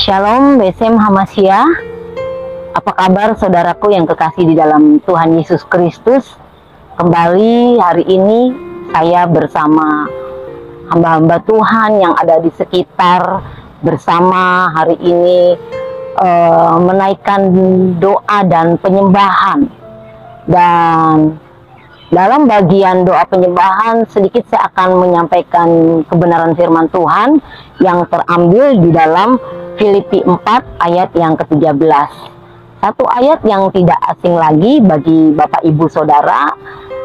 Shalom Besem Hamasya. Apa kabar saudaraku yang kekasih di dalam Tuhan Yesus Kristus? Kembali hari ini saya bersama hamba-hamba Tuhan yang ada di sekitar, bersama hari ini menaikkan doa dan penyembahan. Dan dalam bagian doa penyembahan sedikit saya akan menyampaikan kebenaran firman Tuhan yang terambil di dalam Filipi 4 ayat yang ke-13. Satu ayat yang tidak asing lagi bagi Bapak Ibu Saudara,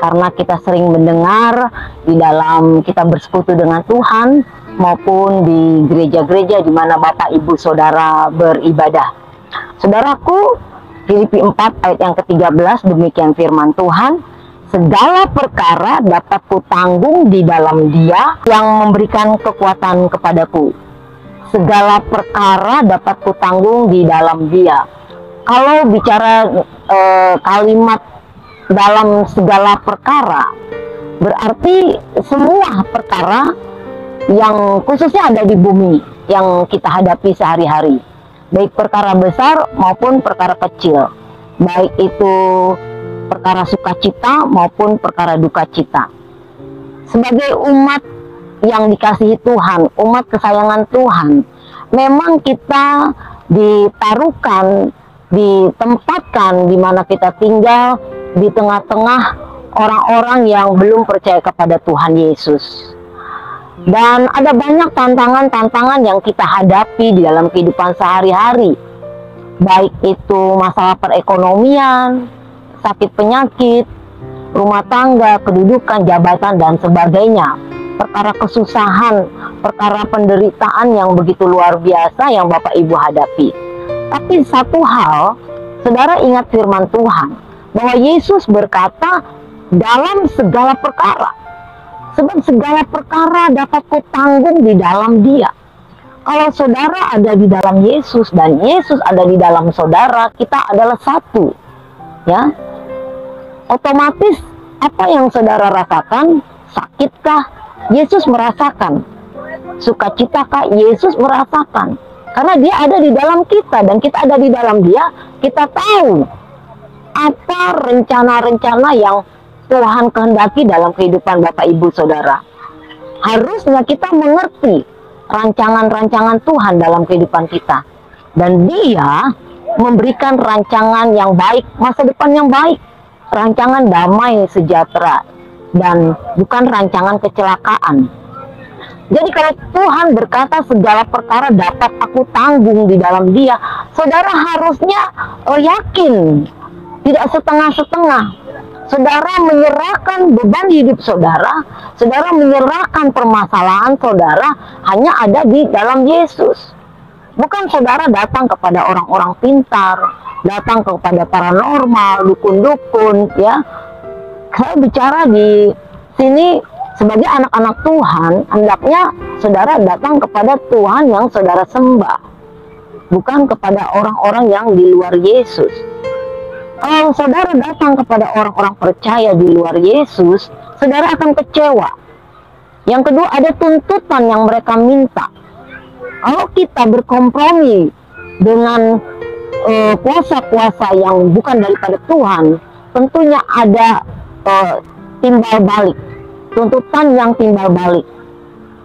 karena kita sering mendengar di dalam kita bersekutu dengan Tuhan maupun di gereja-gereja di mana Bapak Ibu Saudara beribadah. Saudaraku, Filipi 4 ayat yang ke-13 demikian firman Tuhan. Segala perkara dapat kutanggung di dalam Dia yang memberikan kekuatan kepadaku. Segala perkara dapat kutanggung di dalam Dia. Kalau bicara kalimat dalam segala perkara, berarti semua perkara yang khususnya ada di bumi yang kita hadapi sehari-hari, baik perkara besar maupun perkara kecil, baik itu perkara sukacita maupun perkara duka cita. Sebagai umat yang dikasihi Tuhan, umat kesayangan Tuhan, memang kita ditaruhkan, ditempatkan di mana kita tinggal di tengah-tengah orang-orang yang belum percaya kepada Tuhan Yesus. Dan ada banyak tantangan-tantangan yang kita hadapi di dalam kehidupan sehari-hari, baik itu masalah perekonomian, sakit penyakit, rumah tangga, kedudukan, jabatan, dan sebagainya. Perkara kesusahan, perkara penderitaan yang begitu luar biasa yang Bapak Ibu hadapi. Tapi satu hal, saudara ingat firman Tuhan, bahwa Yesus berkata dalam segala perkara. Sebab segala perkara dapat kutanggung di dalam Dia. Kalau saudara ada di dalam Yesus dan Yesus ada di dalam saudara, kita adalah satu. Ya, otomatis apa yang saudara rasakan, sakitkah, Yesus merasakan. Sukacitakah, Yesus merasakan. Karena Dia ada di dalam kita dan kita ada di dalam Dia, kita tahu apa rencana-rencana yang Tuhan kehendaki dalam kehidupan Bapak Ibu Saudara. Harusnya kita mengerti rancangan-rancangan Tuhan dalam kehidupan kita. Dan Dia memberikan rancangan yang baik, masa depan yang baik, rancangan damai sejahtera, dan bukan rancangan kecelakaan. Jadi kalau Tuhan berkata segala perkara dapat aku tanggung di dalam Dia, saudara harusnya yakin, tidak setengah-setengah. Saudara menyerahkan beban hidup saudara, saudara menyerahkan permasalahan saudara hanya ada di dalam Yesus. Bukan saudara datang kepada orang-orang pintar, datang kepada paranormal, dukun-dukun, ya. Saya bicara di sini sebagai anak-anak Tuhan, hendaknya saudara datang kepada Tuhan yang saudara sembah, bukan kepada orang-orang yang di luar Yesus. Kalau saudara datang kepada orang-orang percaya di luar Yesus, saudara akan kecewa. Yang kedua, ada tuntutan yang mereka minta. Kalau kita berkompromi dengan kuasa-kuasa yang bukan daripada Tuhan, tentunya ada timbal balik, tuntutan yang timbal balik.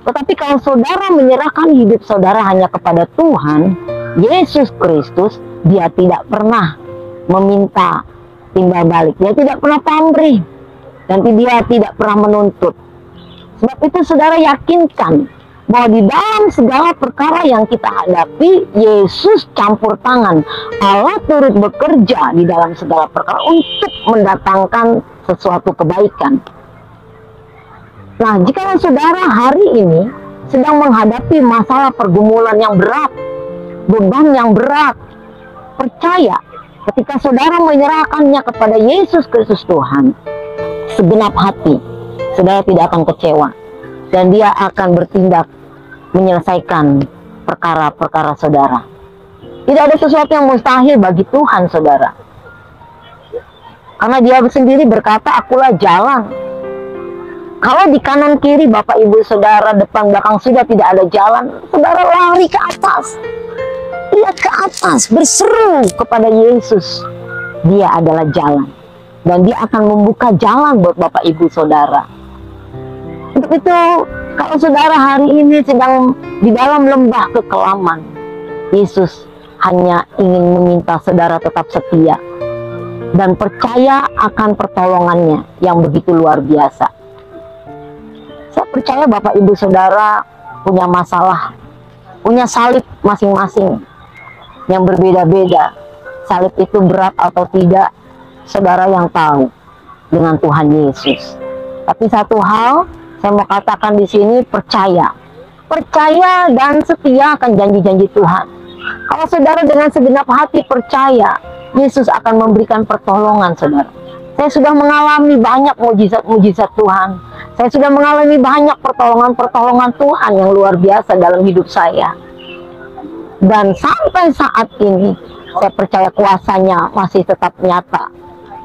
Tetapi kalau saudara menyerahkan hidup saudara hanya kepada Tuhan Yesus Kristus, Dia tidak pernah meminta timbal balik, Dia tidak pernah pamrih, dan Dia tidak pernah menuntut. Sebab itu saudara yakinkan bahwa di dalam segala perkara yang kita hadapi, Yesus campur tangan. Allah turut bekerja di dalam segala perkara untuk mendatangkan sesuatu kebaikan. Nah, jika saudara hari ini sedang menghadapi masalah pergumulan yang berat, beban yang berat, percaya ketika saudara menyerahkannya kepada Yesus Kristus Tuhan, segenap hati, saudara tidak akan kecewa. Dan Dia akan bertindak menyelesaikan perkara-perkara saudara. Tidak ada sesuatu yang mustahil bagi Tuhan, saudara. Karena Dia sendiri berkata, akulah jalan. Kalau di kanan kiri Bapak Ibu Saudara, depan belakang sudah tidak ada jalan, saudara lari ke atas. lihat ke atas, berseru kepada Yesus. Dia adalah jalan. Dan dia akan membuka jalan buat Bapak Ibu Saudara. Untuk itu, kalau saudara hari ini sedang di dalam lembah kekelaman, Yesus hanya ingin meminta saudara tetap setia dan percaya akan pertolongannya yang begitu luar biasa. Saya percaya Bapak Ibu Saudara punya masalah, punya salib masing-masing yang berbeda-beda. Salib itu berat atau tidak, saudara yang tahu dengan Tuhan Yesus. Tapi satu hal saya mau katakan di sini, percaya dan setia akan janji-janji Tuhan. Kalau saudara dengan segenap hati percaya, Yesus akan memberikan pertolongan saudara. Saya sudah mengalami banyak mujizat-mujizat Tuhan. Saya sudah mengalami banyak pertolongan Tuhan yang luar biasa dalam hidup saya. Dan sampai saat ini, saya percaya kuasanya masih tetap nyata.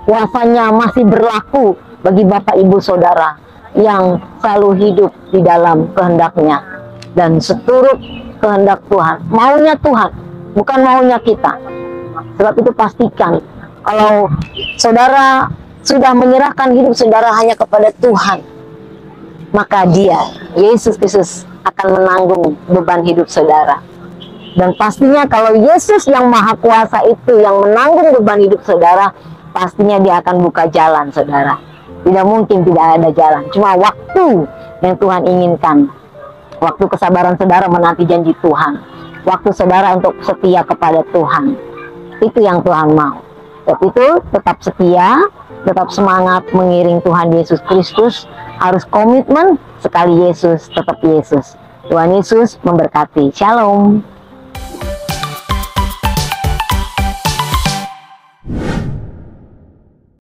Kuasanya masih berlaku bagi Bapak Ibu Saudara yang selalu hidup di dalam kehendaknya dan seturut kehendak Tuhan, maunya Tuhan, bukan maunya kita. Sebab itu pastikan kalau saudara sudah menyerahkan hidup saudara hanya kepada Tuhan, maka Dia, Yesus Kristus, akan menanggung beban hidup saudara. Dan pastinya kalau Yesus yang Maha Kuasa itu yang menanggung beban hidup saudara, pastinya Dia akan buka jalan saudara. Tidak mungkin tidak ada jalan, cuma waktu yang Tuhan inginkan. Waktu kesabaran saudara menanti janji Tuhan, waktu saudara untuk setia kepada Tuhan, itu yang Tuhan mau. Sebab itu tetap setia, tetap semangat mengiring Tuhan Yesus Kristus. Harus komitmen, sekali Yesus tetap Yesus. Tuhan Yesus memberkati. Shalom.